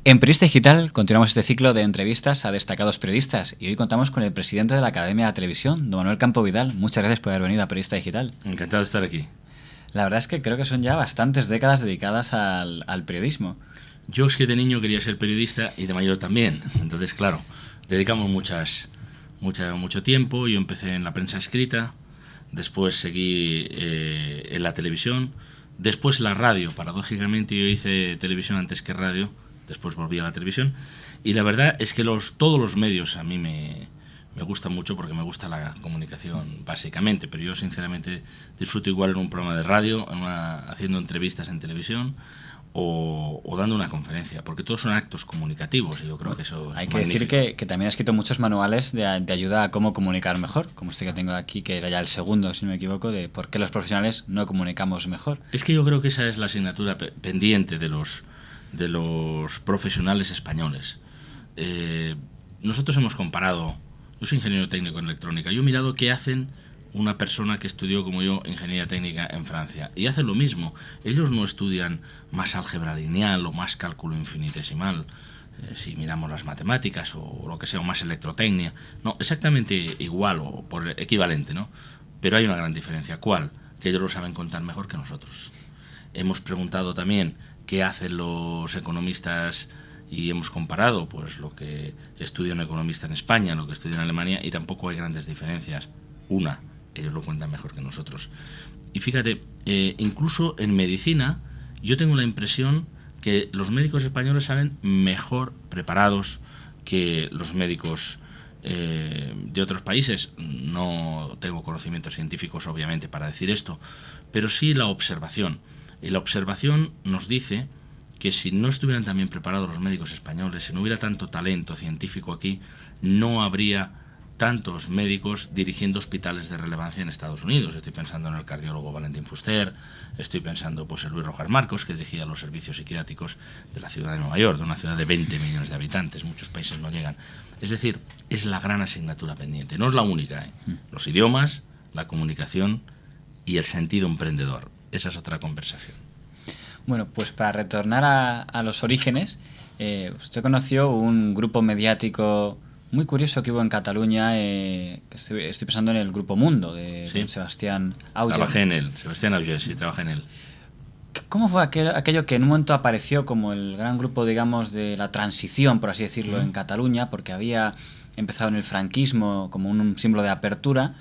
En Periodista Digital continuamos este ciclo de entrevistas a destacados periodistas y hoy contamos con el presidente de la Academia de Televisión, don Manuel Campo Vidal. Muchas gracias por haber venido a Periodista Digital. Encantado de estar aquí. La verdad es que creo que son ya bastantes décadas dedicadas al periodismo. Yo es que de niño quería ser periodista y de mayor también. Entonces, claro, dedicamos mucho tiempo. Yo empecé en la prensa escrita, después seguí en la televisión, después la radio. Paradójicamente yo hice televisión antes que radio, después volví a la televisión. Y la verdad es que todos los medios a mí me gustan mucho porque me gusta la comunicación básicamente, pero yo sinceramente disfruto igual en un programa de radio, haciendo entrevistas en televisión o dando una conferencia, porque todos son actos comunicativos y yo creo que eso es Hay que magnífico. decir que también ha escrito muchos manuales de ayuda a cómo comunicar mejor, como este que tengo aquí, que era ya el segundo, si no me equivoco, de por qué los profesionales no comunicamos mejor. Es que yo creo que esa es la asignatura pendiente de los profesionales españoles. Nosotros hemos comparado. Yo soy ingeniero técnico en electrónica. Yo he mirado qué hacen una persona que estudió como yo ingeniería técnica en Francia. Y hacen lo mismo. Ellos no estudian más álgebra lineal o más cálculo infinitesimal, si miramos las matemáticas o lo que sea, o más electrotecnia. No, exactamente igual o por equivalente, ¿no? Pero hay una gran diferencia. ¿Cuál? Que ellos lo saben contar mejor que nosotros. Hemos preguntado también qué hacen los economistas y hemos comparado pues lo que estudia un economista en España, lo que estudia en Alemania, y tampoco hay grandes diferencias. Una, ellos lo cuentan mejor que nosotros. Y fíjate, incluso en medicina yo tengo la impresión que los médicos españoles salen mejor preparados que los médicos de otros países. No tengo conocimientos científicos obviamente para decir esto, pero sí la observación. Y la observación nos dice que si no estuvieran tan bien preparados los médicos españoles, si no hubiera tanto talento científico aquí, no habría tantos médicos dirigiendo hospitales de relevancia en Estados Unidos. Estoy pensando en el cardiólogo Valentín Fuster, estoy pensando pues en Luis Rojas Marcos, que dirigía los servicios psiquiátricos de la ciudad de Nueva York, de una ciudad de 20 millones de habitantes, muchos países no llegan. Es decir, es la gran asignatura pendiente, no es la única, ¿eh? Los idiomas, la comunicación y el sentido emprendedor. Esa es otra conversación. Bueno, pues para retornar a los orígenes, usted conoció un grupo mediático muy curioso que hubo en Cataluña, que estoy pensando en el Grupo Mundo, de Sí. Sebastián Auger. Trabajé en él, Sebastián Auger, sí, trabajé en él. ¿Cómo fue aquello que en un momento apareció como el gran grupo, digamos, de la transición, por así decirlo, en Cataluña, porque había empezado en el franquismo como un símbolo de apertura,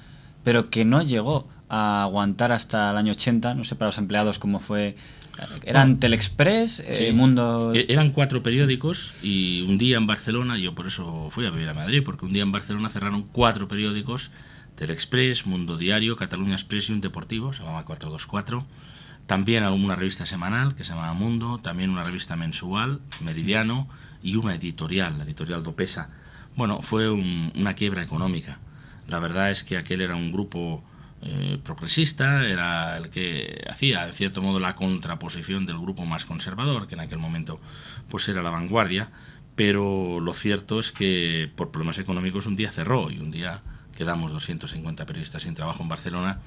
pero que no llegó a aguantar hasta el año 80, no sé para los empleados cómo fue? ¿Eran Telexpress, Sí. Mundo...? Eran 4 periódicos y un día en Barcelona, yo por eso fui a vivir a Madrid, porque un día en Barcelona cerraron 4 periódicos, Telexpress, Mundo Diario, Catalunya Express y un deportivo, se llamaba 424. También alguna revista semanal que se llamaba Mundo, también una revista mensual, Meridiano, y una editorial, la editorial Dopesa. Bueno, fue una quiebra económica. La verdad es que aquel era un grupo progresista, era el que hacía de cierto modo la contraposición del grupo más conservador, que en aquel momento pues era La Vanguardia, pero lo cierto es que por problemas económicos un día cerró y un día quedamos 250 periodistas sin trabajo en Barcelona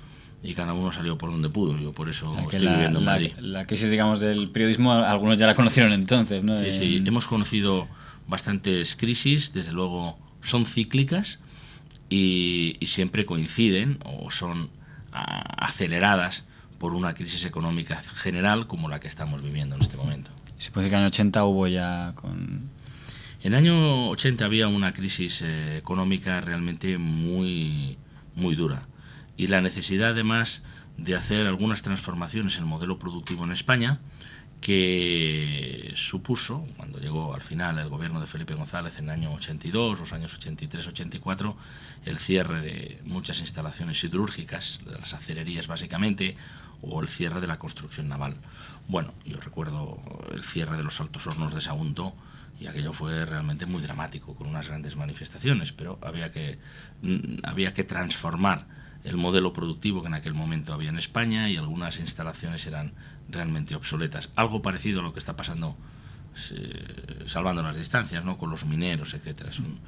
y cada uno salió por donde pudo. Yo por eso estoy viviendo en Madrid. La crisis, digamos, del periodismo, algunos ya la conocieron entonces, ¿no? Sí, sí, hemos conocido bastantes crisis, desde luego son cíclicas, y siempre coinciden o son aceleradas por una crisis económica general como la que estamos viviendo en este momento. Se puede decir que en el año 80 hubo ya con... En el año 80 había una crisis económica realmente muy, muy dura y la necesidad además de hacer algunas transformaciones en el modelo productivo en España, que supuso, cuando llegó al final el gobierno de Felipe González en el año 82, los años 83-84, el cierre de muchas instalaciones siderúrgicas, de las acererías básicamente, o el cierre de la construcción naval. Bueno, yo recuerdo el cierre de los altos hornos de Sagunto, y aquello fue realmente muy dramático, con unas grandes manifestaciones, pero había que transformar el modelo productivo que en aquel momento había en España, y algunas instalaciones eran realmente obsoletas. Algo parecido a lo que está pasando, salvando las distancias, ¿no?, con los mineros, etcétera. Son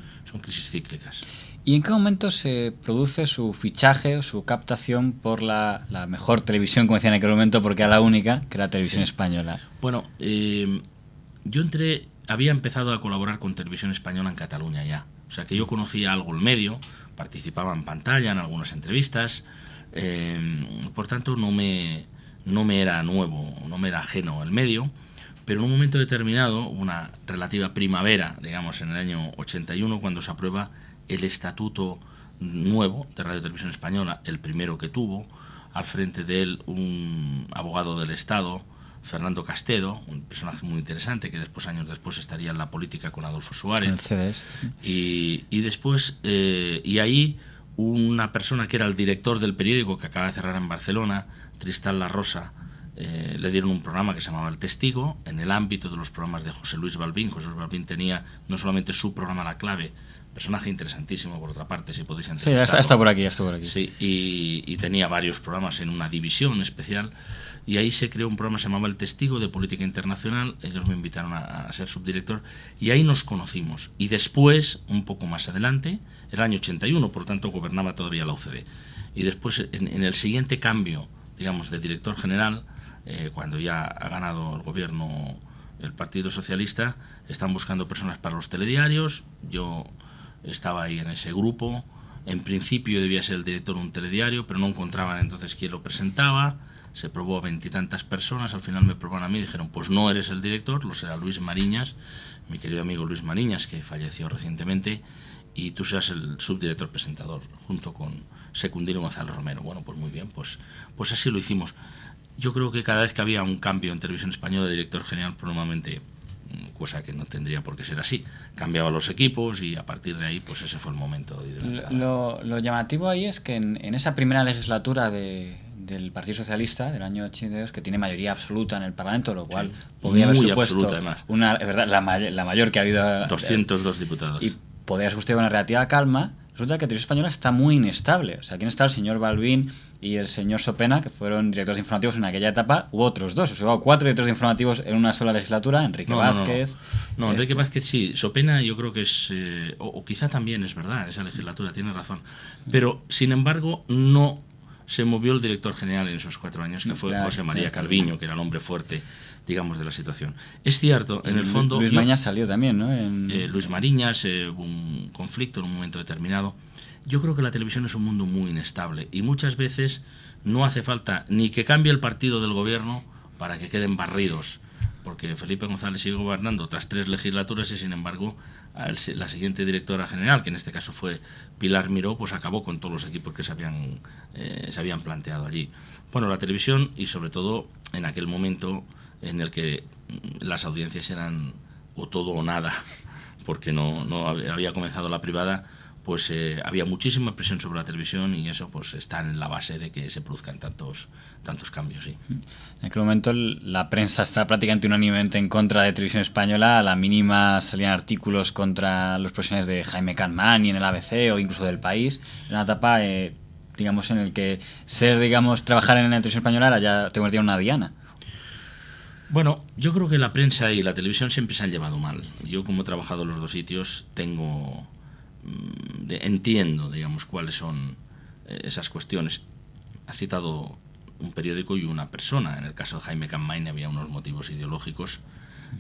crisis cíclicas. ¿Y en qué momento se produce su fichaje o su captación por la mejor televisión, como decía en aquel momento, porque era la única, que era la televisión española? Bueno, yo entré había empezado a colaborar con Televisión Española en Cataluña ya. O sea que yo conocía algo el medio, participaba en pantalla en algunas entrevistas, por tanto no me era nuevo, no me era ajeno el medio, pero en un momento determinado, una relativa primavera, digamos en el año 81, cuando se aprueba el estatuto nuevo de Radio Televisión Española, el primero que tuvo, al frente de él un abogado del Estado, Fernando Castedo, un personaje muy interesante que después, años después, estaría en la política con Adolfo Suárez. Y después, y ahí una persona que era el director del periódico que acaba de cerrar en Barcelona, Tristán La Rosa, le dieron un programa que se llamaba El Testigo, en el ámbito de los programas de José Luis Balbín. José Luis Balbín tenía no solamente su programa La Clave, personaje interesantísimo por otra parte, si podéis entrevistarlo. Sí, está por aquí. Sí, y tenía varios programas en una división especial, y ahí se creó un programa que se llamaba El Testigo, de política internacional. Ellos me invitaron a ser subdirector y ahí nos conocimos. Y después, un poco más adelante, era el año 81, por tanto gobernaba todavía la UCD. Y después, en el siguiente cambio, digamos, de director general, cuando ya ha ganado el gobierno el Partido Socialista, están buscando personas para los telediarios. Yo estaba ahí en ese grupo. En principio debía ser el director de un telediario, pero no encontraban entonces quién lo presentaba. Se probó a 20 y tantas personas, al final me probaron a mí y dijeron, pues no eres el director, lo será Luis Mariñas, mi querido amigo Luis Mariñas, que falleció recientemente, y tú serás el subdirector presentador, junto con Secundino González Romero. Bueno, pues muy bien, pues así lo hicimos. Yo creo que cada vez que había un cambio en Televisión Española de director general, pues normalmente, cosa que no tendría por qué ser así, cambiaba los equipos y a partir de ahí, pues ese fue el momento. Lo llamativo ahí es que en esa primera legislatura del Partido Socialista del año 82, que tiene mayoría absoluta en el Parlamento, lo cual podría haber supuesto es verdad, la mayor que ha habido, 202 diputados, y podría haber supuesto una relativa calma. Resulta que Televisión Española está muy inestable. O sea, aquí está el señor Balbín y el señor Sopena, que fueron directores informativos en aquella etapa. Hubo otros dos, o sea, hubo 4 directores informativos en una sola legislatura. Enrique Vázquez. No, Enrique Vázquez sí. Sopena yo creo que es, o quizá también es verdad, esa legislatura, tiene razón. Pero, sin embargo, no se movió el director general en esos 4 años, que fue José María Calviño, que era el hombre fuerte, digamos, de la situación. Es cierto, en el fondo... Luis Mariñas salió también, ¿no? Luis Mariñas, hubo un conflicto en un momento determinado. Yo creo que la televisión es un mundo muy inestable y muchas veces no hace falta ni que cambie el partido del gobierno para que queden barridos, porque Felipe González sigue gobernando tras 3 legislaturas y, sin embargo, la siguiente directora general, que en este caso fue Pilar Miró, pues acabó con todos los equipos que se habían planteado allí. Bueno, la televisión, y sobre todo en aquel momento en el que las audiencias eran o todo o nada, porque no había comenzado la privada, pues había muchísima presión sobre la televisión, y eso pues está en la base de que se produzcan tantos cambios, sí. En aquel momento la prensa está prácticamente unánimemente en contra de Televisión Española. A la mínima salían artículos contra los profesionales de Jaime Campmany en el ABC o incluso del País. Era una etapa, digamos, en el que trabajar en la Televisión Española era ya te convertía en una diana. Bueno, yo creo que la prensa y la televisión siempre se han llevado mal. Yo, como he trabajado en los dos sitios, entiendo, digamos, cuáles son esas cuestiones. Ha citado un periódico y una persona. En el caso de Jaime Campmany había unos motivos ideológicos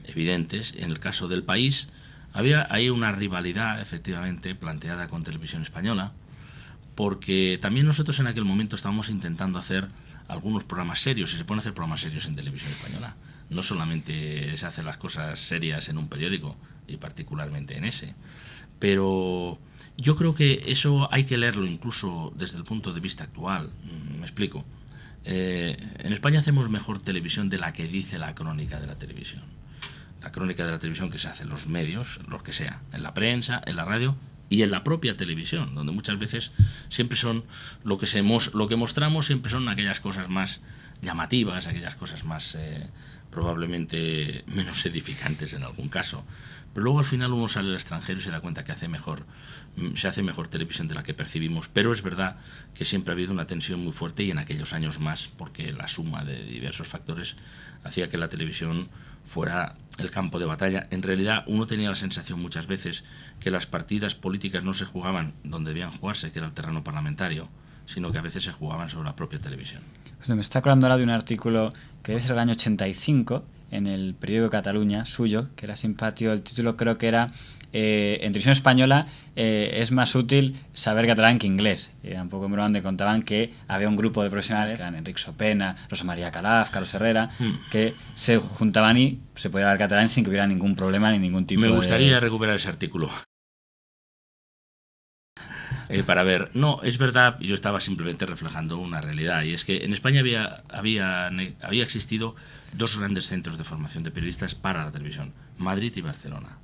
evidentes. En el caso del País había ahí una rivalidad, efectivamente, planteada con Televisión Española, porque también nosotros en aquel momento estábamos intentando hacer algunos programas serios, y se pueden hacer programas serios en Televisión Española. No solamente se hacen las cosas serias en un periódico, y particularmente en ese. Pero yo creo que eso hay que leerlo incluso desde el punto de vista actual. Me explico. En España hacemos mejor televisión de la que dice la crónica de la televisión. La crónica de la televisión que se hace en los medios, los que sea, en la prensa, en la radio y en la propia televisión, donde muchas veces siempre son lo que mostramos siempre son aquellas cosas más llamativas, aquellas cosas más probablemente menos edificantes en algún caso. Pero luego al final uno sale al extranjero y se da cuenta que se hace mejor televisión de la que percibimos. Pero es verdad que siempre ha habido una tensión muy fuerte, y en aquellos años más, porque la suma de diversos factores hacía que la televisión fuera el campo de batalla. En realidad uno tenía la sensación muchas veces que las partidas políticas no se jugaban donde debían jugarse, que era el terreno parlamentario, sino que a veces se jugaban sobre la propia televisión. Pues me está acordando ahora de un artículo que debe ser el año 85, en el periódico Cataluña suyo, que era simpático. El título creo que era en televisión española es más útil saber catalán que inglés. Era un poco en broma donde contaban que había un grupo de profesionales, que eran Enric Sopena, Rosa María Calaf, Carlos Herrera, que se juntaban y se podía hablar catalán sin que hubiera ningún problema ni ningún tipo de... Me gustaría recuperar ese artículo. Para ver, no, es verdad, yo estaba simplemente reflejando una realidad, y es que en España había existido dos grandes centros de formación de periodistas para la televisión, Madrid y Barcelona,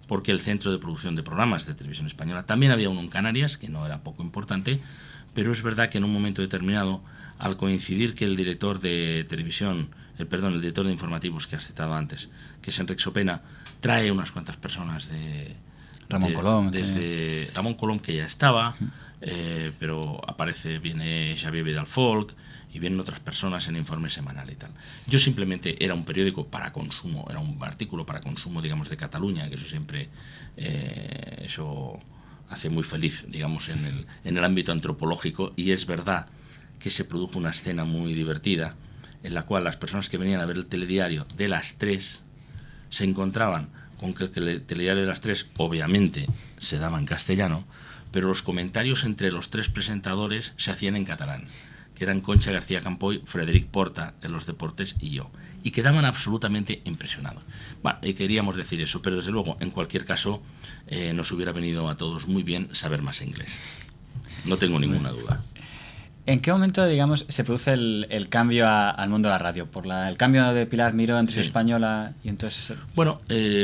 porque el centro de producción de programas de televisión española también había uno en Canarias, que no era poco importante, pero es verdad que en un momento determinado, al coincidir que el director de televisión, el director de informativos que has citado antes, que es Enric Sopena, trae unas cuantas personas Ramón Colom, desde Ramón Colom, que ya estaba, pero viene Xavier Vidal-Folk y vienen otras personas en informe semanal y tal. Yo simplemente era un periódico para consumo, era un artículo para consumo, digamos, de Cataluña, que eso siempre eso hace muy feliz, digamos, en el ámbito antropológico, y es verdad que se produjo una escena muy divertida en la cual las personas que venían a ver el telediario de las 3 se encontraban con que el telediario de las 3 obviamente se daba en castellano, pero los comentarios entre los 3 presentadores se hacían en catalán, que eran Concha García Campoy, Frederic Porta en los deportes y yo, y quedaban absolutamente impresionados. Bueno, y queríamos decir eso, pero desde luego, en cualquier caso, nos hubiera venido a todos muy bien saber más inglés. No tengo ninguna duda. ¿En qué momento, digamos, se produce el cambio al mundo de la radio? ¿Por el cambio de Pilar Miró en Televisión Española? Y entonces... Bueno,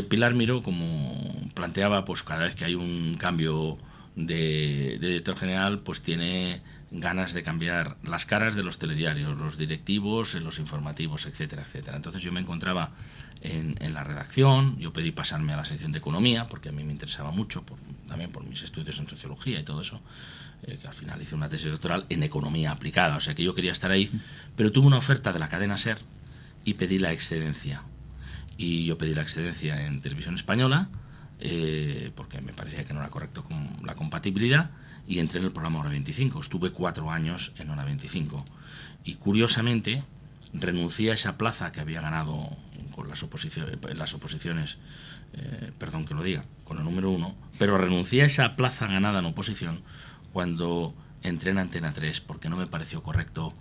Pilar Miró, como planteaba, pues cada vez que hay un cambio de director general, pues tiene ganas de cambiar las caras de los telediarios, los directivos, los informativos, etcétera, etcétera. Entonces yo me encontraba en la redacción, yo pedí pasarme a la sección de economía, porque a mí me interesaba mucho, también por mis estudios en sociología y todo eso, que al final hice una tesis doctoral en economía aplicada, o sea que yo quería estar ahí, pero tuve una oferta de la cadena SER y pedí la excedencia. Y yo pedí la excedencia en Televisión Española, porque me parecía que no era correcto con la compatibilidad, y entré en el programa Hora 25. Estuve 4 años en Hora 25. Y curiosamente, renuncié a esa plaza que había ganado con las oposiciones, perdón que lo diga, con el número 1, pero renuncié a esa plaza ganada en oposición cuando entré en Antena 3, porque no me pareció correcto.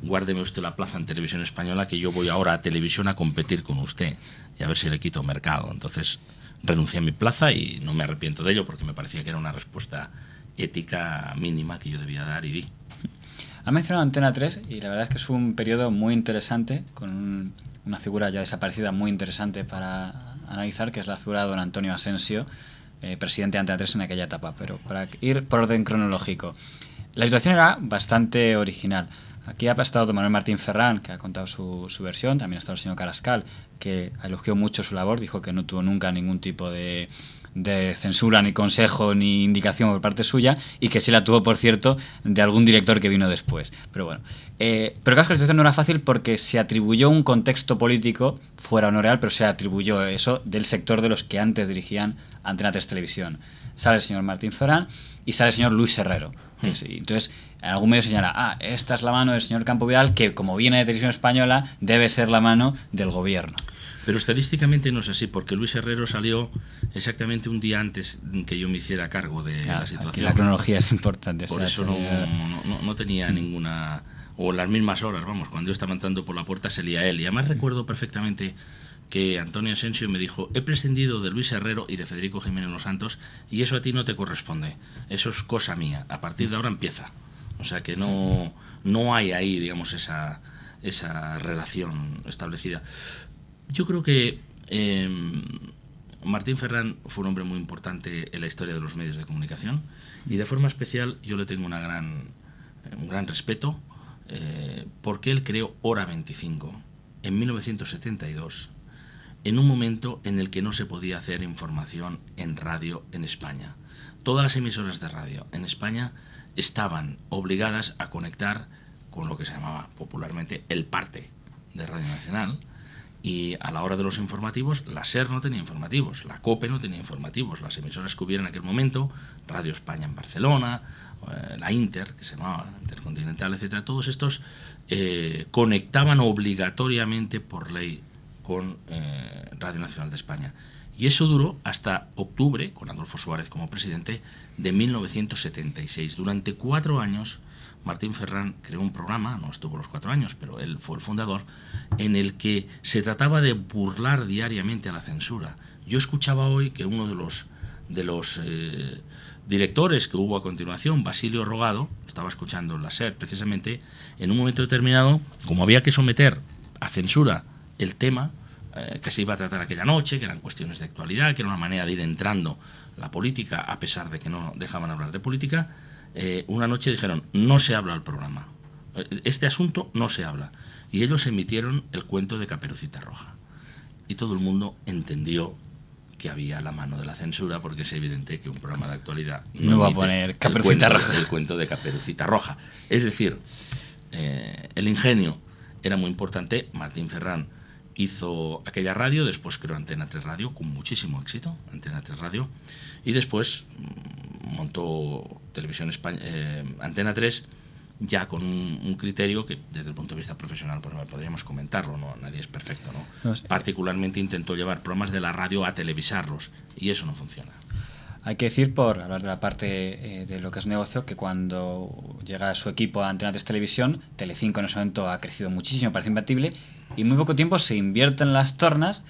Guárdeme usted la plaza en Televisión Española, que yo voy ahora a televisión a competir con usted y a ver si le quito mercado. Entonces renuncié a mi plaza y no me arrepiento de ello, porque me parecía que era una respuesta ética mínima que yo debía dar, y di. Ha mencionado Antena 3 y la verdad es que es un periodo muy interesante, con una figura ya desaparecida muy interesante para analizar, que es la figura de don Antonio Asensio, presidente de Antena 3 en aquella etapa. Pero para ir por orden cronológico, la situación era bastante original. Aquí ha estado don Manuel Martín Ferrán, que ha contado su versión. También ha estado el señor Carrascal, que elogió mucho su labor, dijo que no tuvo nunca ningún tipo de censura, ni consejo, ni indicación por parte suya, y que sí la tuvo, por cierto, de algún director que vino después. Pero bueno, pero claro, que la situación no era fácil porque se atribuyó un contexto político, fuera o no real, pero se atribuyó eso del sector de los que antes dirigían Antena 3 Televisión. Sale el señor Martín Ferrán y sale el señor Luis Herrero. Entonces, en algún medio señala, esta es la mano del señor Campo Vidal, que como viene de Televisión Española, debe ser la mano del gobierno. Pero estadísticamente no es así, porque Luis Herrero salió exactamente un día antes que yo me hiciera cargo de la situación. Aquí la cronología es importante. Por eso no tenía ninguna... O en las mismas horas, vamos, cuando yo estaba entrando por la puerta salía él. Y además recuerdo perfectamente que Antonio Asensio me dijo: he prescindido de Luis Herrero y de Federico Jiménez Los Santos, y eso a ti no te corresponde, eso es cosa mía, a partir de ahora empieza. O sea que no hay ahí, digamos, esa relación establecida. Yo creo que Martín Ferrán fue un hombre muy importante en la historia de los medios de comunicación, y de forma especial yo le tengo un gran respeto, porque él creó Hora 25 en 1972, en un momento en el que no se podía hacer información en radio en España. Todas las emisoras de radio en España estaban obligadas a conectar con lo que se llamaba popularmente el parte de Radio Nacional, y a la hora de los informativos, la SER no tenía informativos, la COPE no tenía informativos, las emisoras que hubiera en aquel momento, Radio España en Barcelona, la Inter, que se llamaba Intercontinental, etcétera, todos estos conectaban obligatoriamente por ley con Radio Nacional de España. Y eso duró hasta octubre, con Adolfo Suárez como presidente, de 1976. Durante 4 años, Martín Ferrán creó un programa, no estuvo los 4 años, pero él fue el fundador, en el que se trataba de burlar diariamente a la censura. Yo escuchaba hoy que uno de los directores que hubo a continuación, Basilio Rogado, estaba escuchando la SER precisamente, en un momento determinado, como había que someter a censura el tema que se iba a tratar aquella noche, que eran cuestiones de actualidad, que era una manera de ir entrando la política, a pesar de que no dejaban hablar de política, una noche dijeron, no se habla al programa, este asunto no se habla. Y ellos emitieron el cuento de Caperucita Roja. Y todo el mundo entendió que había la mano de la censura, porque es evidente que un programa de actualidad no va a poner Caperucita Roja. El cuento de Caperucita Roja. Es decir, el ingenio era muy importante. Martín Ferrán hizo aquella radio, después creó Antena 3 Radio con muchísimo éxito, Antena 3 Radio, y después montó Televisión España, Antena 3, ya con un criterio que desde el punto de vista profesional pues podríamos comentarlo, ¿no? Nadie es perfecto, ¿no? No sé. Particularmente intentó llevar programas de la radio a televisarlos, y eso no funciona. Hay que decir, por hablar de la parte de lo que es negocio, que cuando llega su equipo a Antena 3 Televisión, Telecinco en ese momento ha crecido muchísimo, parece imbatible, y en muy poco tiempo se invierten las tornas.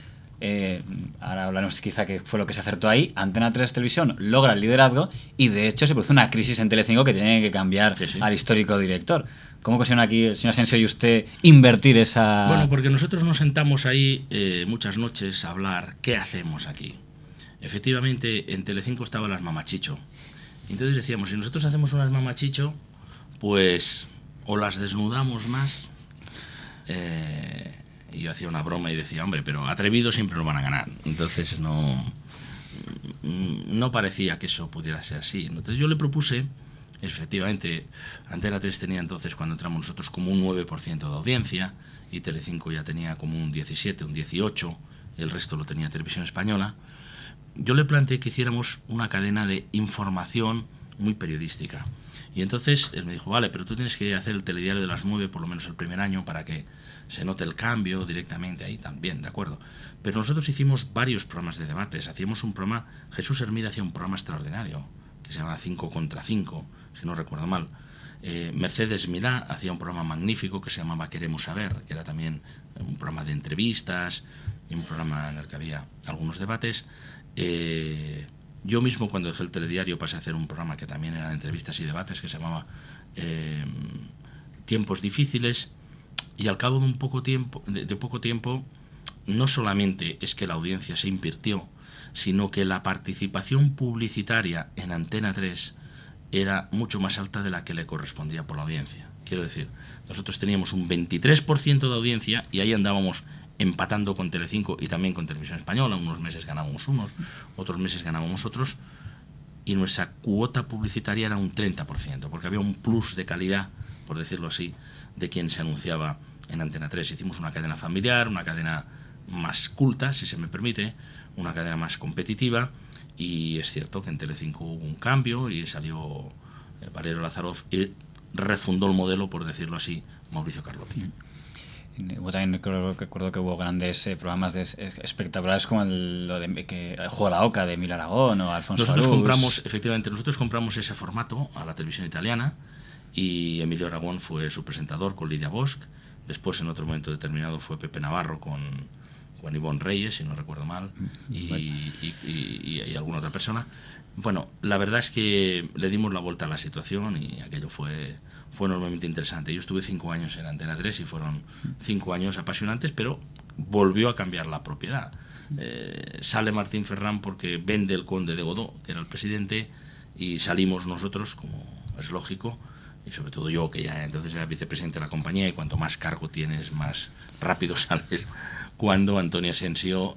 Ahora hablaremos quizá que fue lo que se acertó ahí. Antena 3 Televisión logra el liderazgo y de hecho se produce una crisis en Telecinco que tiene que cambiar al histórico director. ¿Cómo consiguieron aquí el señor Asensio y usted invertir esa...? Bueno, porque nosotros nos sentamos ahí muchas noches a hablar qué hacemos aquí. Efectivamente, en Telecinco estaban las mamachicho. Entonces decíamos, si nosotros hacemos unas mamachicho, pues o las desnudamos más... y yo hacía una broma y decía, hombre, pero atrevidos siempre nos van a ganar. Entonces no parecía que eso pudiera ser así. Entonces yo le propuse, efectivamente, Antena 3 tenía entonces, cuando entramos nosotros, como un 9% de audiencia, y Telecinco ya tenía como un 17, un 18, el resto lo tenía Televisión Española. Yo le planteé que hiciéramos una cadena de información muy periodística. Y entonces él me dijo, vale, pero tú tienes que hacer el telediario de las 9 por lo menos el primer año para que se note el cambio directamente ahí también, ¿de acuerdo? Pero nosotros hicimos varios programas de debates. Hacíamos un programa, Jesús Hermida hacía un programa extraordinario que se llamaba 5 contra 5, si no recuerdo mal. Mercedes Milá hacía un programa magnífico que se llamaba Queremos Saber, que era también un programa de entrevistas y un programa en el que había algunos debates. Yo mismo, cuando dejé el telediario, pasé a hacer un programa que también eran entrevistas y debates, que se llamaba Tiempos Difíciles, y al cabo de poco tiempo, no solamente es que la audiencia se invirtió, sino que la participación publicitaria en Antena 3 era mucho más alta de la que le correspondía por la audiencia. Quiero decir, nosotros teníamos un 23% de audiencia y ahí andábamos empatando con Telecinco y también con Televisión Española. Unos meses ganábamos unos, otros meses ganábamos otros, y nuestra cuota publicitaria era un 30%, porque había un plus de calidad, por decirlo así, de quien se anunciaba en Antena 3. Hicimos una cadena familiar, una cadena más culta, si se me permite, una cadena más competitiva, y es cierto que en Telecinco hubo un cambio y salió Valerio Lázaro y refundó el modelo, por decirlo así, Mauricio Carlotti. Hubo también, recuerdo que hubo grandes programas espectaculares como el Juego a la Oca de Emil Aragón o Alfonso Arús. Efectivamente, nosotros compramos ese formato a la televisión italiana y Emilio Aragón fue su presentador con Lidia Bosch. Después, en otro momento determinado, fue Pepe Navarro con Ivonne Reyes, si no recuerdo mal, y alguna otra persona. Bueno, la verdad es que le dimos la vuelta a la situación y aquello fue enormemente interesante. Yo estuve 5 años en Antena 3 y fueron 5 años apasionantes, pero volvió a cambiar la propiedad. Sale Martín Ferrán porque vende el conde de Godó, que era el presidente, y salimos nosotros, como es lógico, y sobre todo yo, que ya entonces era vicepresidente de la compañía, y cuanto más cargo tienes, más rápido sales, cuando Antonio Asensio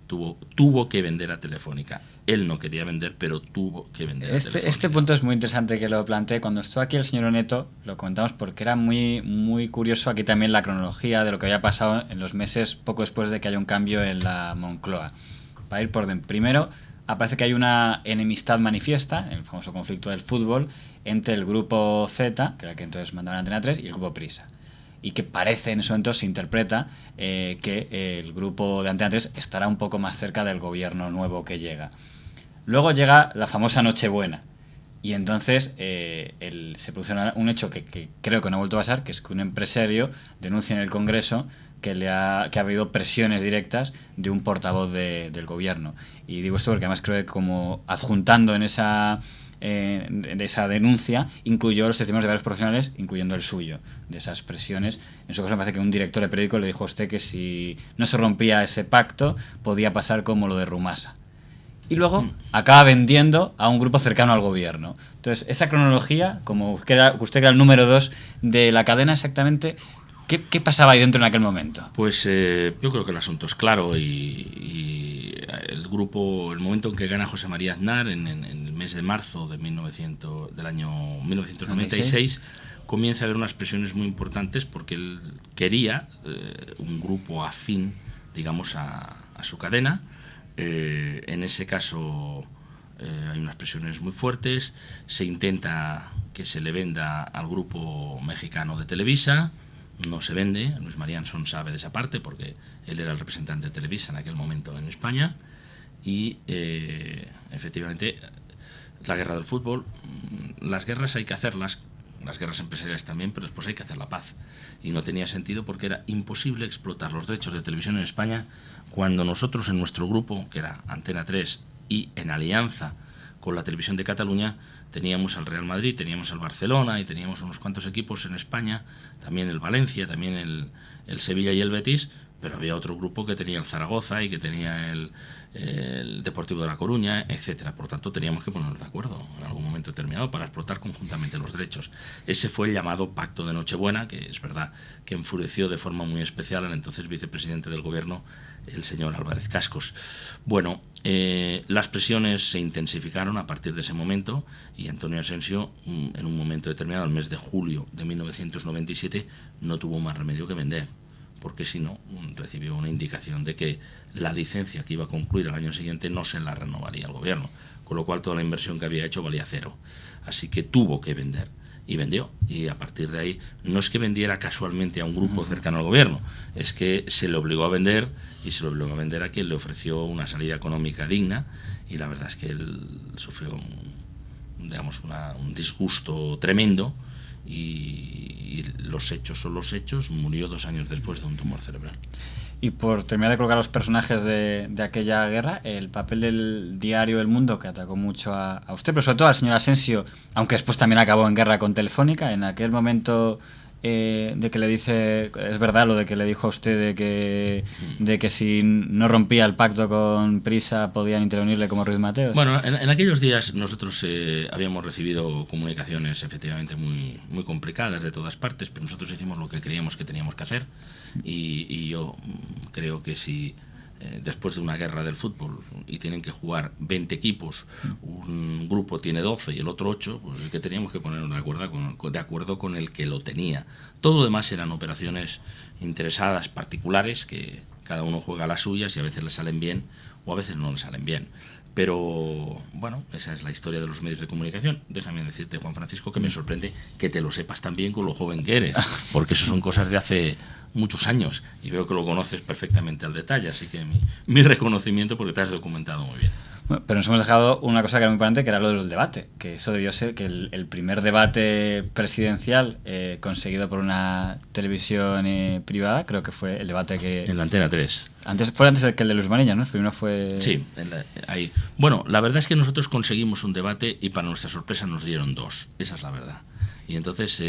tuvo que vender a Telefónica. Él no quería vender, pero tuvo que vender a Telefónica. Este punto es muy interesante que lo plantee. Cuando estuvo aquí el señor Oneto, lo comentamos porque era muy, muy curioso aquí también la cronología de lo que había pasado en los meses poco después de que haya un cambio en la Moncloa. Para ir por dentro. Primero, aparece que hay una enemistad manifiesta, el famoso conflicto del fútbol, entre el grupo Z, que era el que entonces mandaba en Antena 3, y el grupo Prisa. y que parece, en ese momento se interpreta que el grupo de Antena 3 estará un poco más cerca del gobierno nuevo que llega. Luego llega la famosa Nochebuena, y entonces se produce un hecho que creo que no ha vuelto a pasar, que es que un empresario denuncia en el Congreso que ha habido presiones directas de un portavoz del gobierno. Y digo esto porque además creo que como adjuntando en esa denuncia incluyó los testimonios de varios profesionales, incluyendo el suyo, de esas presiones. En su caso me parece que un director de periódico le dijo a usted que si no se rompía ese pacto podía pasar como lo de Rumasa. Y luego acaba vendiendo a un grupo cercano al gobierno. Entonces, esa cronología, como que usted era el número 2 de la cadena exactamente, ¿qué pasaba ahí dentro en aquel momento? Pues yo creo que el asunto es claro y el grupo, el momento en que gana José María Aznar, en el mes de marzo del año 1996, comienza a haber unas presiones muy importantes porque él quería un grupo afín, digamos, a su cadena. En ese caso hay unas presiones muy fuertes, se intenta que se le venda al grupo mexicano de Televisa, no se vende, Luis Marianson sabe de esa parte porque él era el representante de Televisa en aquel momento en España y efectivamente la guerra del fútbol, las guerras hay que hacerlas, las guerras empresariales también, pero después hay que hacer la paz y no tenía sentido porque era imposible explotar los derechos de televisión en España cuando nosotros en nuestro grupo, que era Antena 3 y en alianza con la Televisión de Cataluña, teníamos al Real Madrid, teníamos al Barcelona y teníamos unos cuantos equipos en España, también el Valencia, también el Sevilla y el Betis, pero había otro grupo que tenía el Zaragoza y que tenía el Deportivo de La Coruña, etcétera. Por tanto, teníamos que ponernos de acuerdo en algún momento determinado para explotar conjuntamente los derechos. Ese fue el llamado Pacto de Nochebuena, que es verdad que enfureció de forma muy especial al entonces vicepresidente del gobierno, el señor Álvarez Cascos. Bueno, las presiones se intensificaron a partir de ese momento y Antonio Asensio, en un momento determinado, el mes de julio de 1997, no tuvo más remedio que vender, porque si no, recibió una indicación de que la licencia que iba a concluir al año siguiente no se la renovaría el gobierno, con lo cual toda la inversión que había hecho valía cero. Así que tuvo que vender. Y vendió, y a partir de ahí no es que vendiera casualmente a un grupo cercano al gobierno, es que se le obligó a vender, y se le obligó a vender a quien le ofreció una salida económica digna, y la verdad es que él sufrió un disgusto tremendo, y los hechos son los hechos, murió 2 años después de un tumor cerebral. Y por terminar de colocar los personajes de aquella guerra, el papel del diario El Mundo, que atacó mucho a usted, pero sobre todo al señor Asensio, aunque después también acabó en guerra con Telefónica, en aquel momento de que le dice, es verdad lo de que le dijo a usted de que si no rompía el pacto con Prisa podían intervenirle como Ruiz Mateos. Bueno, en aquellos días nosotros habíamos recibido comunicaciones efectivamente muy, muy complicadas de todas partes, pero nosotros hicimos lo que creíamos que teníamos que hacer y yo creo que si después de una guerra del fútbol y tienen que jugar 20 equipos, un grupo tiene 12 y el otro 8, pues es que teníamos que ponernos de acuerdo con el que lo tenía. Todo lo demás eran operaciones interesadas, particulares, que cada uno juega las suyas y a veces le salen bien o a veces no le salen bien. Pero, bueno, esa es la historia de los medios de comunicación. Déjame decirte, Juan Francisco, que me sorprende que te lo sepas también con lo joven que eres, porque eso son cosas de hace muchos años y veo que lo conoces perfectamente al detalle, así que mi reconocimiento porque te has documentado muy bien. Bueno, pero nos hemos dejado una cosa que era muy importante, que era lo del debate, que eso debió ser que el primer debate presidencial conseguido por una televisión privada, creo que fue el debate que... En la Antena 3. Fue antes que el de Luis Manilla, ¿no? El primero fue... Sí, ahí. Bueno, la verdad es que nosotros conseguimos un debate y para nuestra sorpresa nos dieron 2, esa es la verdad. Y entonces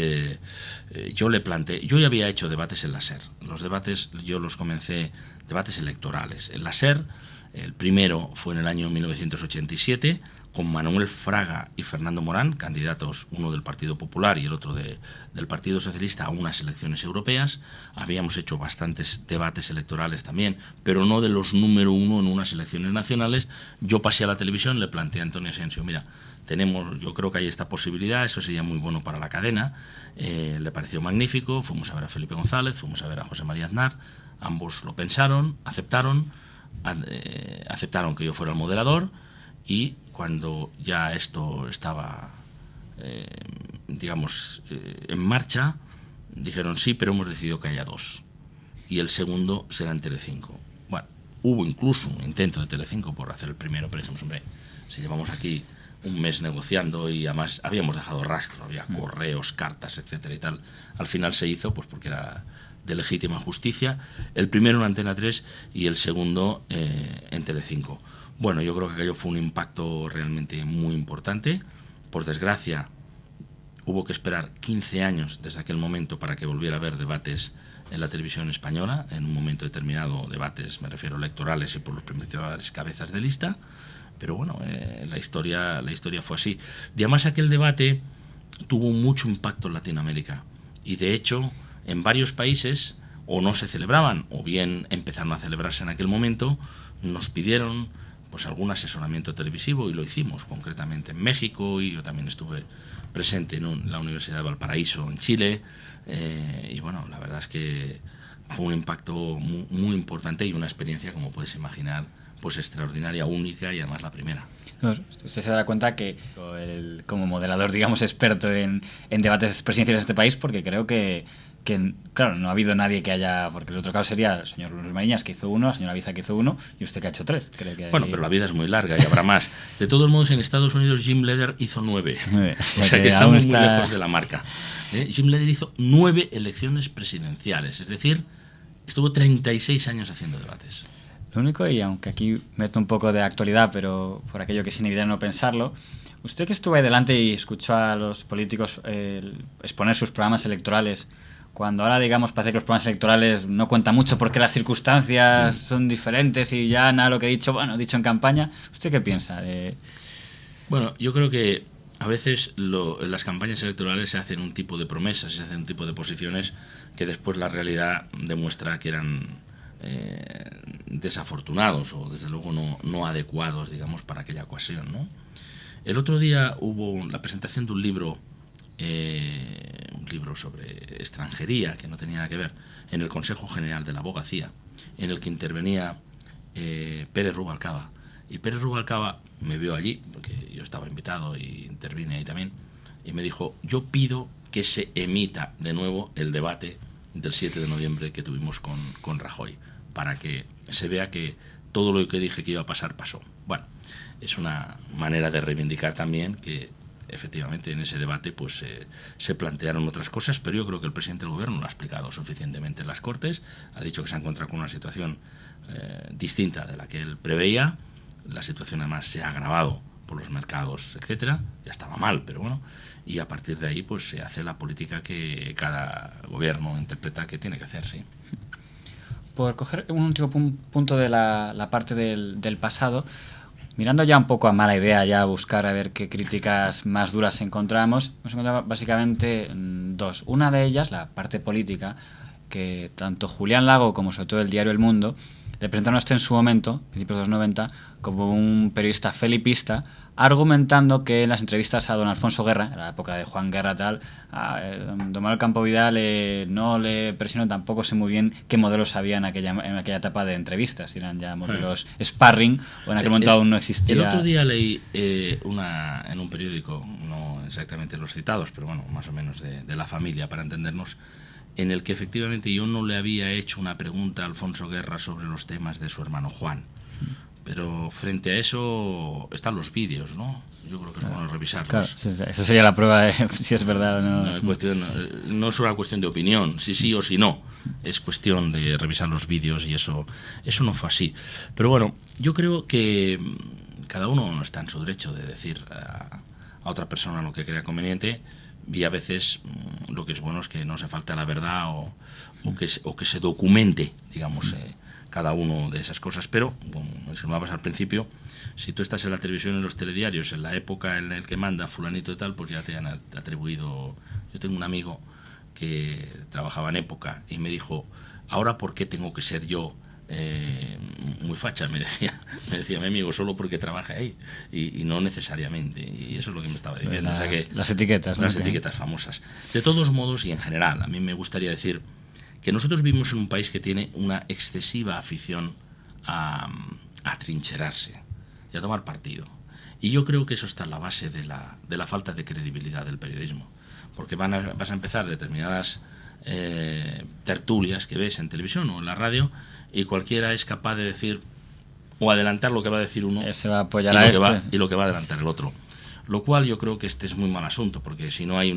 yo le planteé, yo ya había hecho debates en la SER, los debates yo los comencé, debates electorales. En la SER, el primero fue en el año 1987, con Manuel Fraga y Fernando Morán, candidatos, uno del Partido Popular y el otro del Partido Socialista, a unas elecciones europeas. Habíamos hecho bastantes debates electorales también, pero no de los número 1 en unas elecciones nacionales. Yo pasé a la televisión, le planteé a Antonio Asensio, mira, yo creo que hay esta posibilidad, eso sería muy bueno para la cadena. Le pareció magnífico, fuimos a ver a Felipe González, fuimos a ver a José María Aznar, ambos lo pensaron, aceptaron que yo fuera el moderador, y cuando ya esto estaba en marcha, dijeron sí, pero hemos decidido que haya 2. Y el segundo será en Telecinco. Bueno, hubo incluso un intento de Telecinco por hacer el primero, pero dijimos, hombre, si llevamos aquí un mes negociando y además habíamos dejado rastro, había correos, cartas, etcétera y tal. Al final se hizo, pues porque era de legítima justicia, el primero en Antena 3 y el segundo en Telecinco. Bueno, yo creo que aquello fue un impacto realmente muy importante. Por desgracia, hubo que esperar 15 años desde aquel momento para que volviera a haber debates en la televisión española, en un momento determinado, debates, me refiero, electorales y por los principales cabezas de lista, pero bueno, la historia fue así. Y además aquel debate tuvo mucho impacto en Latinoamérica, y de hecho, en varios países, o no se celebraban, o bien empezaron a celebrarse en aquel momento, nos pidieron pues algún asesoramiento televisivo, y lo hicimos, concretamente en México, y yo también estuve presente en la Universidad de Valparaíso, en Chile, y bueno, la verdad es que fue un impacto muy, muy importante y una experiencia, como puedes imaginar, pues extraordinaria, única y además la primera. Usted se dará cuenta que como moderador, digamos, experto en debates presidenciales de este país, porque creo que, claro, no ha habido nadie que haya... Porque el otro caso sería el señor Luis Mariñas, que hizo 1, la señora Biza, que hizo 1, y usted que ha hecho 3. Creo que bueno, pero la vida es muy larga y habrá más. De todos modos, en Estados Unidos Jim Leder hizo 9. O sea que estamos muy lejos de la marca. Jim Leder hizo 9 elecciones presidenciales, es decir, estuvo 36 años haciendo debates. Lo único, y aunque aquí meto un poco de actualidad, pero por aquello que es inevitable no pensarlo, usted que estuvo ahí delante y escuchó a los políticos exponer sus programas electorales, cuando ahora, digamos, parece que los programas electorales no cuentan mucho porque las circunstancias son diferentes y ya nada lo que he dicho, bueno, dicho en campaña, ¿usted qué piensa? Bueno, yo creo que a veces en las campañas electorales se hacen un tipo de promesas, se hacen un tipo de posiciones que después la realidad demuestra que eran desafortunados o desde luego no adecuados, digamos, para aquella ocasión, ¿no? El otro día hubo la presentación de un libro sobre extranjería que no tenía nada que ver en el Consejo General de la Abogacía, en el que intervenía Pérez Rubalcaba, y Pérez Rubalcaba me vio allí porque yo estaba invitado y intervine ahí también, y me dijo: yo pido que se emita de nuevo el debate del 7 de noviembre que tuvimos con Rajoy, para que se vea que todo lo que dije que iba a pasar, pasó. Bueno, es una manera de reivindicar también que efectivamente en ese debate pues se plantearon otras cosas, pero yo creo que el presidente del gobierno lo ha explicado suficientemente en las Cortes, ha dicho que se ha encontrado con una situación distinta de la que él preveía, la situación además se ha agravado por los mercados, etcétera, ya estaba mal, pero bueno, y a partir de ahí pues se hace la política que cada gobierno interpreta que tiene que hacer, sí. Por coger un último punto de la parte del pasado, mirando ya un poco a mala idea, ya a buscar a ver qué críticas más duras encontramos, hemos encontrado básicamente 2. Una de ellas, la parte política, que tanto Julián Lago como sobre todo el diario El Mundo le presentaron a usted en su momento, principios de los 90, como un periodista felipista, argumentando que en las entrevistas a don Alfonso Guerra, en la época de Juan Guerra tal, a don Manuel Campo Vidal no le presionó, tampoco sé muy bien qué modelos había en aquella etapa de entrevistas, si eran ya modelos sparring o en aquel momento aún no existía. El otro día leí en un periódico, no exactamente los citados, pero bueno, más o menos de La Familia, para entendernos, en el que efectivamente yo no le había hecho una pregunta a Alfonso Guerra sobre los temas de su hermano Juan. Pero frente a eso están los vídeos, ¿no? Yo creo que es bueno revisarlos. Claro, eso sería la prueba de si es verdad o no. No es una cuestión de opinión, si sí o si no. Es cuestión de revisar los vídeos y eso no fue así. Pero bueno, yo creo que cada uno está en su derecho de decir a otra persona lo que crea conveniente, y a veces lo que es bueno es que no se falte a la verdad o que se documente, digamos, cada uno de esas cosas. Pero, como mencionabas al principio, si tú estás en la televisión, en los telediarios, en la época en la que manda fulanito y tal, pues ya te han atribuido... Yo tengo un amigo que trabajaba en Época y me dijo: ahora, ¿por qué tengo que ser yo muy facha? Me decía mi amigo, solo porque trabaja ahí, y no necesariamente, y eso es lo que me estaba diciendo. Las etiquetas, ¿no? Las etiquetas famosas. De todos modos, y en general, a mí me gustaría decir que nosotros vivimos en un país que tiene una excesiva afición a trincherarse y a tomar partido, y yo creo que eso está en la base de la falta de credibilidad del periodismo, porque vas a empezar determinadas tertulias que ves en televisión o en la radio, y cualquiera es capaz de decir o adelantar lo que va a decir uno se va a apoyar y lo que va a adelantar el otro. Lo cual yo creo que este es muy mal asunto, porque si no hay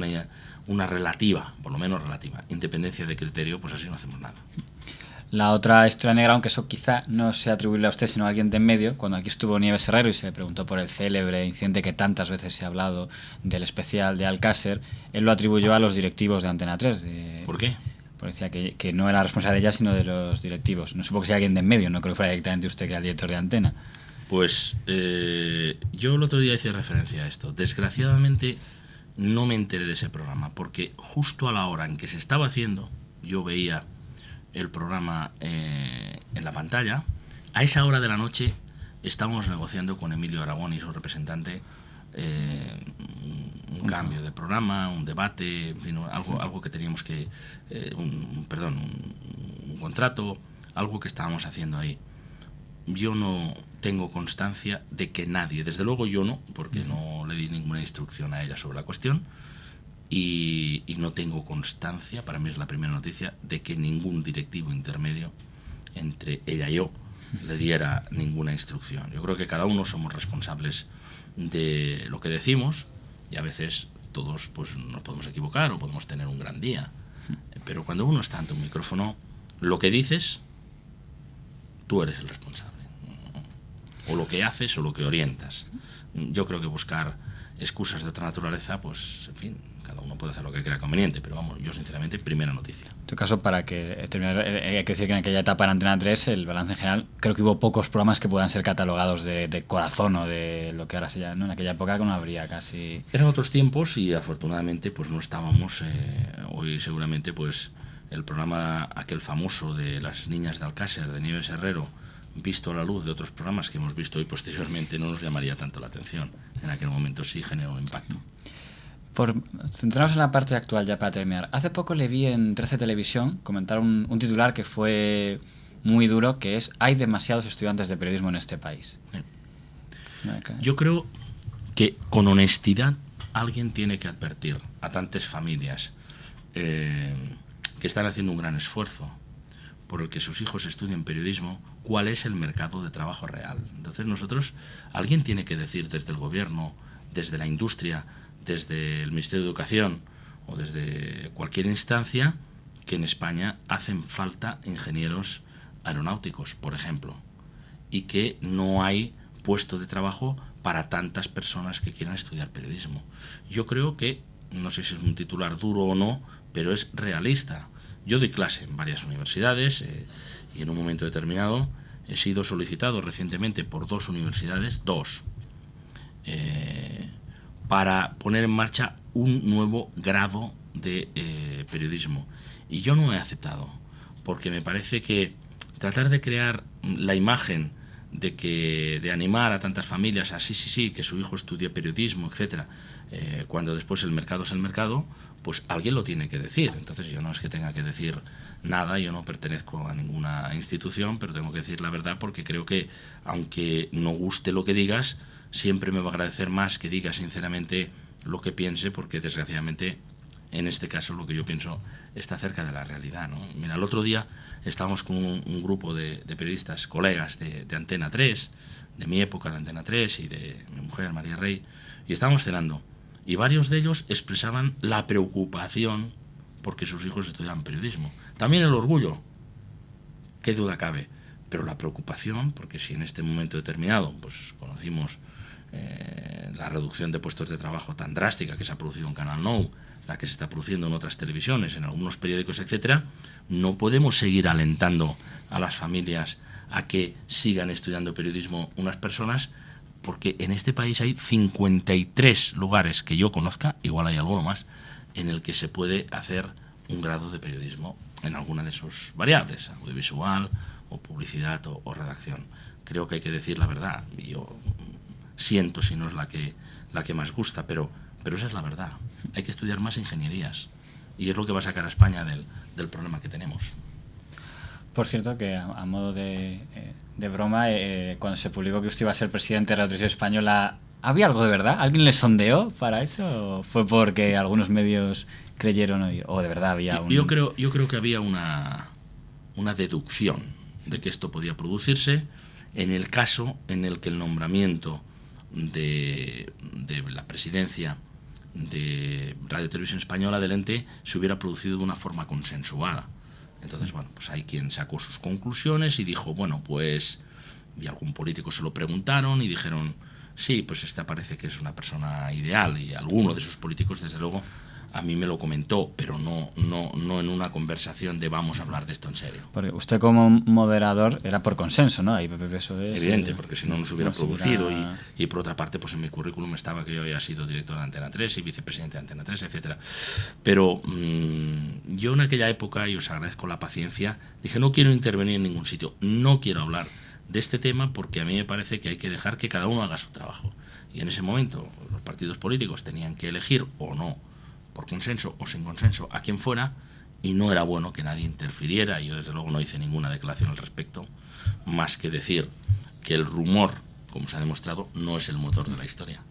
una relativa, por lo menos relativa, independencia de criterio, pues así no hacemos nada. La otra historia negra, aunque eso quizá no sea atribuible a usted, sino a alguien de en medio, cuando aquí estuvo Nieves Herrero y se le preguntó por el célebre incidente que tantas veces se ha hablado del especial de Alcácer, él lo atribuyó a los directivos de Antena 3. ¿Por qué? Porque decía que no era responsable de ella, sino de los directivos. No supongo que sea alguien de en medio, no creo que fuera directamente usted que era el director de Antena. Pues yo el otro día hice referencia a esto. Desgraciadamente no me enteré de ese programa, porque justo a la hora en que se estaba haciendo, yo veía el programa en la pantalla. A esa hora de la noche estábamos negociando con Emilio Aragón y su representante un cambio de programa, un debate, en fin, algo que teníamos que... un contrato, algo que estábamos haciendo ahí. Yo no tengo constancia de que nadie, desde luego yo no, porque no le di ninguna instrucción a ella sobre la cuestión, y no tengo constancia, para mí es la primera noticia, de que ningún directivo intermedio entre ella y yo le diera ninguna instrucción. Yo creo que cada uno somos responsables de lo que decimos, y a veces todos pues nos podemos equivocar o podemos tener un gran día, pero cuando uno está ante un micrófono, lo que dices, tú eres el responsable, o lo que haces o lo que orientas. Yo creo que buscar excusas de otra naturaleza, pues en fin, cada uno puede hacer lo que crea conveniente, pero vamos, yo sinceramente, primera noticia. En tu caso, para que terminar, hay que decir que en aquella etapa en Antena 3, el balance en general, creo que hubo pocos programas que puedan ser catalogados de corazón o de lo que ahora se llama, ¿no? En aquella época no habría casi... Eran otros tiempos y afortunadamente pues no estábamos, hoy seguramente pues el programa aquel famoso de las niñas de Alcácer, de Nieves Herrero, visto a la luz de otros programas que hemos visto hoy posteriormente, no nos llamaría tanto la atención. En aquel momento sí generó un impacto. Por centrarnos en la parte actual ya para terminar, hace poco le vi en 13 Televisión comentar un titular que fue muy duro, que es: hay demasiados estudiantes de periodismo en este país. Yo creo que con honestidad alguien tiene que advertir a tantas familias que están haciendo un gran esfuerzo por el que sus hijos estudien periodismo, cuál es el mercado de trabajo real. Entonces alguien tiene que decir desde el gobierno, desde la industria, desde el Ministerio de Educación o desde cualquier instancia, que en España hacen falta ingenieros aeronáuticos, por ejemplo, y que no hay puesto de trabajo para tantas personas que quieran estudiar periodismo. Yo creo que, no sé si es un titular duro o no, pero es realista. Yo doy clase en varias universidades y en un momento determinado he sido solicitado recientemente por 2 universidades, para poner en marcha un nuevo grado de periodismo. Y yo no he aceptado, porque me parece que tratar de crear la imagen de animar a tantas familias a sí, que su hijo estudie periodismo, etcétera, cuando después el mercado es el mercado, pues alguien lo tiene que decir. Entonces yo no es que tenga que decir nada, yo no pertenezco a ninguna institución, pero tengo que decir la verdad, porque creo que, aunque no guste lo que digas, siempre me va a agradecer más que digas sinceramente lo que piense, porque desgraciadamente en este caso lo que yo pienso está cerca de la realidad, ¿no? Mira, el otro día estábamos con un grupo de periodistas, colegas de Antena 3, de mi época de Antena 3 y de mi mujer, María Rey, y estábamos cenando. Y varios de ellos expresaban la preocupación porque sus hijos estudiaban periodismo. También el orgullo, qué duda cabe, pero la preocupación, porque si en este momento determinado pues conocimos la reducción de puestos de trabajo tan drástica que se ha producido en Canal Nou, la que se está produciendo en otras televisiones, en algunos periódicos, etcétera, no podemos seguir alentando a las familias a que sigan estudiando periodismo unas personas, porque en este país hay 53 lugares que yo conozca, igual hay alguno más, en el que se puede hacer un grado de periodismo en alguna de sus variables, audiovisual o publicidad o redacción. Creo que hay que decir la verdad, y yo siento si no es la que más gusta, pero esa es la verdad. Hay que estudiar más ingenierías, y es lo que va a sacar a España del problema que tenemos. Por cierto, que a modo de broma, cuando se publicó que usted iba a ser presidente de la Televisión Española, ¿había algo de verdad? ¿Alguien le sondeó para eso? ¿O fue porque algunos medios creyeron o de verdad había un... Yo creo que había una deducción de que esto podía producirse en el caso en el que el nombramiento de la presidencia de Radio Televisión Española del ente se hubiera producido de una forma consensuada. Entonces, bueno, pues hay quien sacó sus conclusiones y dijo, bueno, pues... Y algún político se lo preguntaron y dijeron, sí, pues esta parece que es una persona ideal. Y alguno de sus políticos, desde luego, a mí me lo comentó, pero no en una conversación de vamos a hablar de esto en serio. Porque usted como moderador era por consenso, ¿no? Ahí eso es... Evidente, porque si no se hubiera producido. Y por otra parte, pues en mi currículum estaba que yo había sido director de Antena 3 y vicepresidente de Antena 3, etcétera. Pero yo en aquella época, y os agradezco la paciencia, dije, no quiero intervenir en ningún sitio, no quiero hablar de este tema porque a mí me parece que hay que dejar que cada uno haga su trabajo. Y en ese momento los partidos políticos tenían que elegir o no, por consenso o sin consenso, a quien fuera, y no era bueno que nadie interfiriera. Yo desde luego no hice ninguna declaración al respecto, más que decir que el rumor, como se ha demostrado, no es el motor de la historia.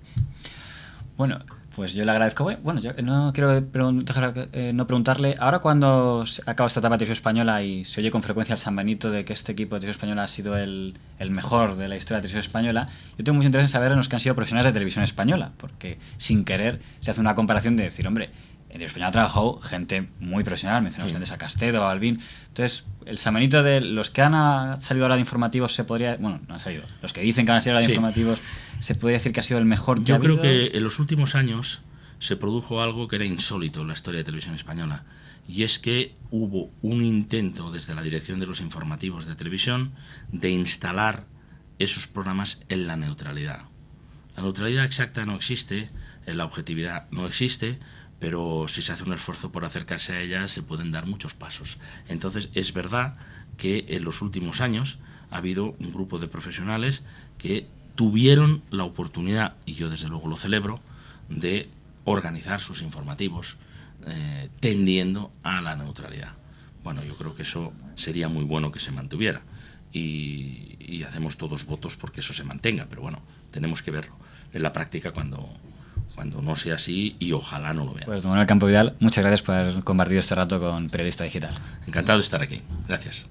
Bueno, pues yo le agradezco. Bueno, yo no quiero no preguntarle, ahora cuando acaba esta etapa de televisión española y se oye con frecuencia el San Benito de que este equipo de televisión española ha sido el mejor de la historia de televisión española, yo tengo mucho interés en saber en los que han sido profesionales de televisión española, porque sin querer se hace una comparación de decir, hombre, en televisión española ha trabajado gente muy profesional, mencionamos antes a Castedo, a Alvin. Entonces, el San Benito de los que han salido ahora de informativos se podría... Bueno, no han salido. Los que dicen que han salido ahora de informativos se podría decir que ha sido el mejor que Yo ha creo habido. que en los últimos años se produjo algo que era insólito en la historia de televisión española, y es que hubo un intento desde la dirección de los informativos de televisión de instalar esos programas en la neutralidad. La neutralidad exacta no existe, la objetividad no existe, pero si se hace un esfuerzo por acercarse a ella se pueden dar muchos pasos. Entonces es verdad que en los últimos años ha habido un grupo de profesionales que tuvieron la oportunidad, y yo desde luego lo celebro, de organizar sus informativos tendiendo a la neutralidad. Bueno, yo creo que eso sería muy bueno que se mantuviera y hacemos todos votos porque eso se mantenga, pero bueno, tenemos que verlo en la práctica cuando no sea así, y ojalá no lo vea. Pues don Manuel Campo Vidal, muchas gracias por haber compartido este rato con Periodista Digital. Encantado de estar aquí. Gracias.